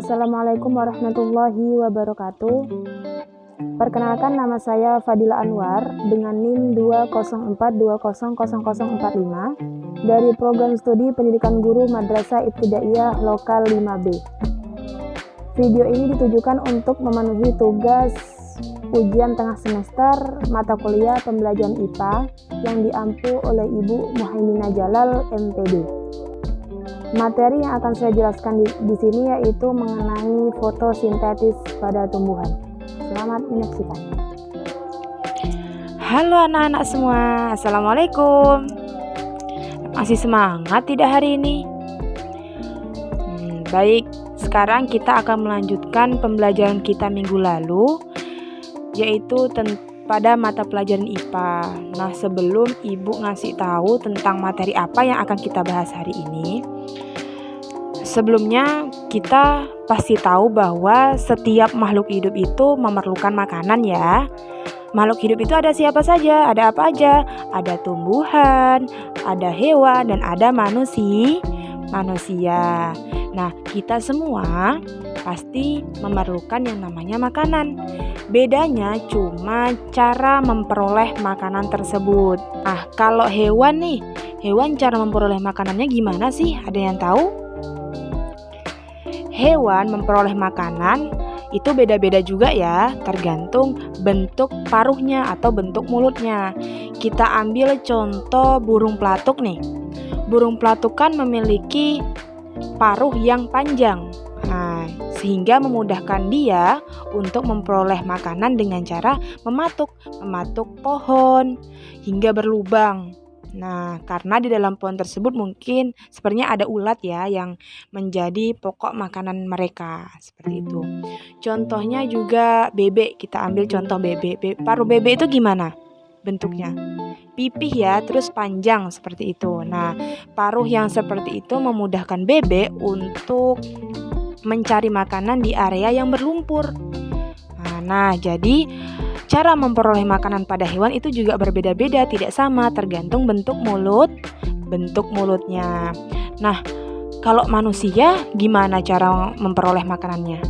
Assalamualaikum warahmatullahi wabarakatuh. Perkenalkan, nama saya Fadila Anwar dengan NIM 204200045 dari Program Studi Pendidikan Guru Madrasah Ibtidaiyah Lokal 5B. Video ini ditujukan untuk memenuhi tugas ujian tengah semester mata kuliah pembelajaran IPA yang diampu oleh Ibu Muhaiminah Jalal, MPD. Materi yang akan saya jelaskan di sini yaitu mengenai fotosintesis pada tumbuhan. Selamat menyaksikan. Halo anak-anak semua, Assalamualaikum. Masih semangat tidak hari ini? Baik, sekarang kita akan melanjutkan pembelajaran kita minggu lalu, yaitu pada mata pelajaran IPA. Nah, sebelum Ibu ngasih tahu tentang materi apa yang akan kita bahas hari ini, sebelumnya kita pasti tahu bahwa setiap makhluk hidup itu memerlukan makanan ya. Makhluk hidup itu ada siapa saja, ada apa aja? Ada tumbuhan, ada hewan, dan ada manusia. Nah, kita semua pasti memerlukan yang namanya makanan. Bedanya cuma cara memperoleh makanan tersebut. Nah, kalau hewan nih, hewan cara memperoleh makanannya gimana sih? Ada yang tahu? Hewan memperoleh makanan itu beda-beda juga ya, tergantung bentuk paruhnya atau bentuk mulutnya. Kita ambil contoh burung pelatuk nih. Burung pelatuk kan memiliki paruh yang panjang. Nah, sehingga memudahkan dia untuk memperoleh makanan dengan cara mematuk pohon hingga berlubang. Nah, karena di dalam pohon tersebut mungkin sepertinya ada ulat ya yang menjadi pokok makanan mereka, seperti itu. Contohnya juga bebek, kita ambil contoh bebek. Paruh bebek itu gimana bentuknya? Pipih ya, terus panjang seperti itu. Nah, paruh yang seperti itu memudahkan bebek untuk mencari makanan di area yang berlumpur. Nah, jadi cara memperoleh makanan pada hewan itu juga berbeda-beda, tidak sama, tergantung bentuk mulutnya. Nah, kalau manusia gimana cara memperoleh makanannya?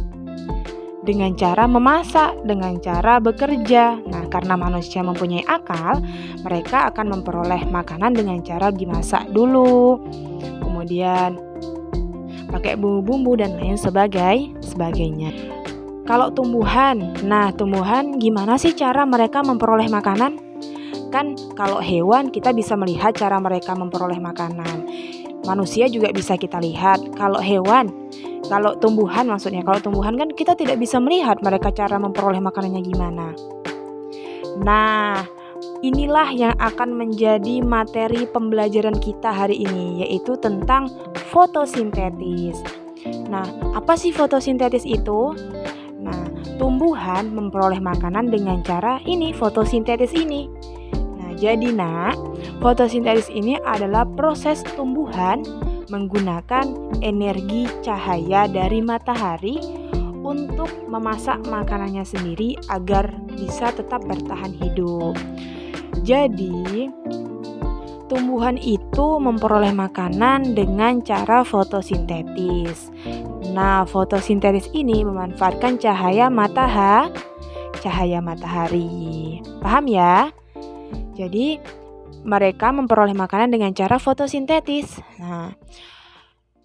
Dengan cara memasak, dengan cara bekerja. Nah, karena manusia mempunyai akal, mereka akan memperoleh makanan dengan cara dimasak dulu, kemudian pakai bumbu-bumbu dan lain sebagainya. Kalau tumbuhan, tumbuhan gimana sih cara mereka memperoleh makanan? Kan kalau hewan kita bisa melihat cara mereka memperoleh makanan. Manusia juga bisa kita lihat. Kalau tumbuhan kan kita tidak bisa melihat mereka cara memperoleh makanannya gimana. Nah, inilah yang akan menjadi materi pembelajaran kita hari ini, yaitu tentang fotosintesis. Nah, apa sih fotosintesis itu? Nah, tumbuhan memperoleh makanan dengan cara ini, fotosintesis ini. Nah, jadi fotosintesis ini adalah proses tumbuhan menggunakan energi cahaya dari matahari untuk memasak makanannya sendiri agar bisa tetap bertahan hidup. Jadi, tumbuhan itu memperoleh makanan dengan cara fotosintesis. Nah, fotosintesis ini memanfaatkan cahaya matahari. Paham ya? Jadi, mereka memperoleh makanan dengan cara fotosintesis. Nah,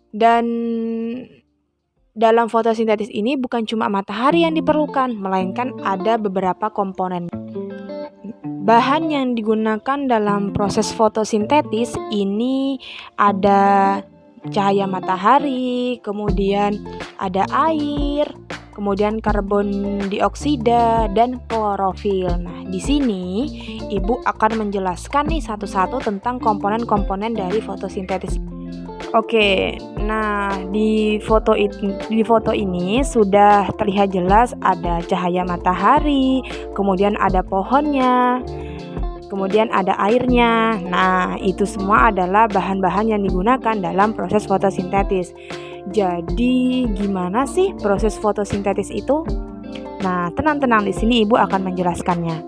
dan dalam fotosintesis ini bukan cuma matahari yang diperlukan, melainkan ada beberapa komponen. Bahan yang digunakan dalam proses fotosintesis ini ada cahaya matahari, kemudian ada air, kemudian karbon dioksida dan klorofil. Nah, di sini Ibu akan menjelaskan nih satu-satu tentang komponen-komponen dari fotosintesis. Oke, nah di foto ini sudah terlihat jelas ada cahaya matahari, kemudian ada pohonnya, kemudian ada airnya. Nah, itu semua adalah bahan-bahan yang digunakan dalam proses fotosintesis. Jadi, gimana sih proses fotosintesis itu? Nah, tenang-tenang, di sini Ibu akan menjelaskannya.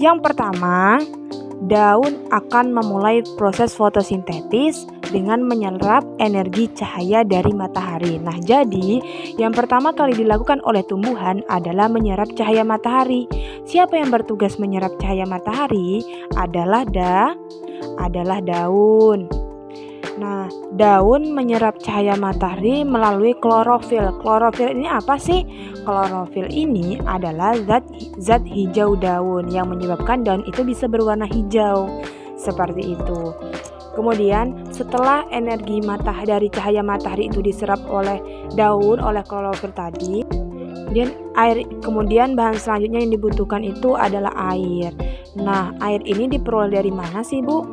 Yang pertama, daun akan memulai proses fotosintesis dengan menyerap energi cahaya dari matahari. Nah, jadi yang pertama kali dilakukan oleh tumbuhan adalah menyerap cahaya matahari. Siapa yang bertugas menyerap cahaya matahari? Adalah daun. Nah, daun menyerap cahaya matahari melalui klorofil. Klorofil ini apa sih? Klorofil ini adalah zat hijau daun yang menyebabkan daun itu bisa berwarna hijau. Seperti itu. Kemudian setelah energi dari cahaya matahari itu diserap oleh daun, oleh klorofil tadi, kemudian bahan selanjutnya yang dibutuhkan itu adalah air. Nah, air ini diperoleh dari mana sih, Bu?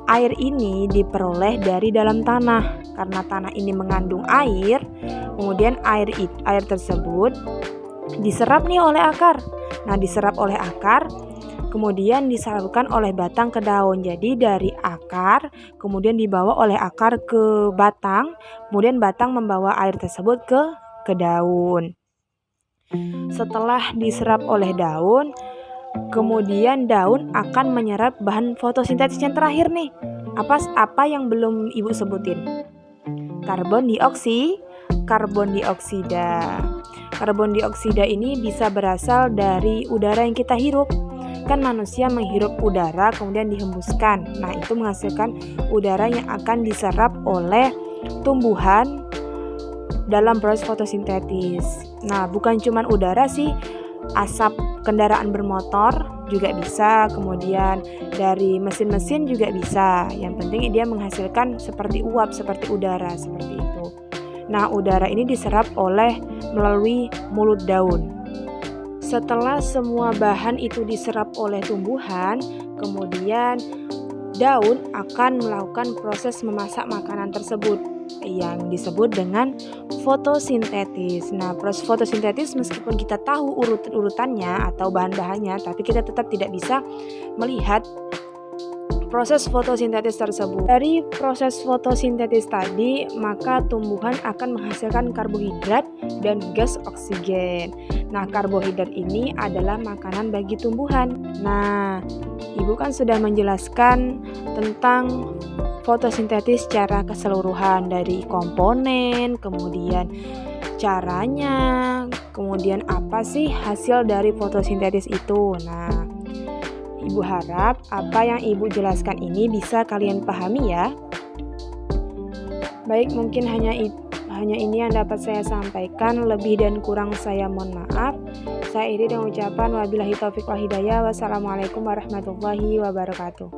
Air ini diperoleh dari dalam tanah. Karena tanah ini mengandung air, kemudian air tersebut diserap nih oleh akar. Nah, diserap oleh akar, kemudian disalurkan oleh batang ke daun. Jadi dari akar, kemudian dibawa oleh akar ke batang, kemudian batang membawa air tersebut ke daun. Setelah diserap oleh daun, kemudian daun akan menyerap bahan fotosintesis yang terakhir nih. Apa yang belum Ibu sebutin? Karbon dioksida. Karbon dioksida ini bisa berasal dari udara yang kita hirup. Kan manusia menghirup udara kemudian dihembuskan. Nah, itu menghasilkan udara yang akan diserap oleh tumbuhan dalam proses fotosintesis. Nah, bukan cuma udara sih, asap kendaraan bermotor juga bisa, kemudian dari mesin-mesin juga bisa. Yang penting dia menghasilkan seperti uap, seperti udara, seperti itu. Nah, udara ini diserap melalui mulut daun. Setelah semua bahan itu diserap oleh tumbuhan, kemudian daun akan melakukan proses memasak makanan tersebut yang disebut dengan fotosintesis. Nah, proses fotosintesis meskipun kita tahu urutannya atau bahan-bahannya, tapi kita tetap tidak bisa melihat proses fotosintesis tersebut. Dari proses fotosintesis tadi, maka tumbuhan akan menghasilkan karbohidrat dan gas oksigen. Nah, karbohidrat ini adalah makanan bagi tumbuhan. Nah, Ibu kan sudah menjelaskan tentang fotosintesis secara keseluruhan, dari komponen, kemudian caranya, kemudian apa sih hasil dari fotosintesis itu. Nah, Ibu harap apa yang Ibu jelaskan ini bisa kalian pahami ya. Baik, mungkin hanya ini yang dapat saya sampaikan. Lebih dan kurang saya mohon maaf. Saya akhiri dengan ucapan wabillahi taufiq wal hidayah. Wassalamualaikum warahmatullahi wabarakatuh.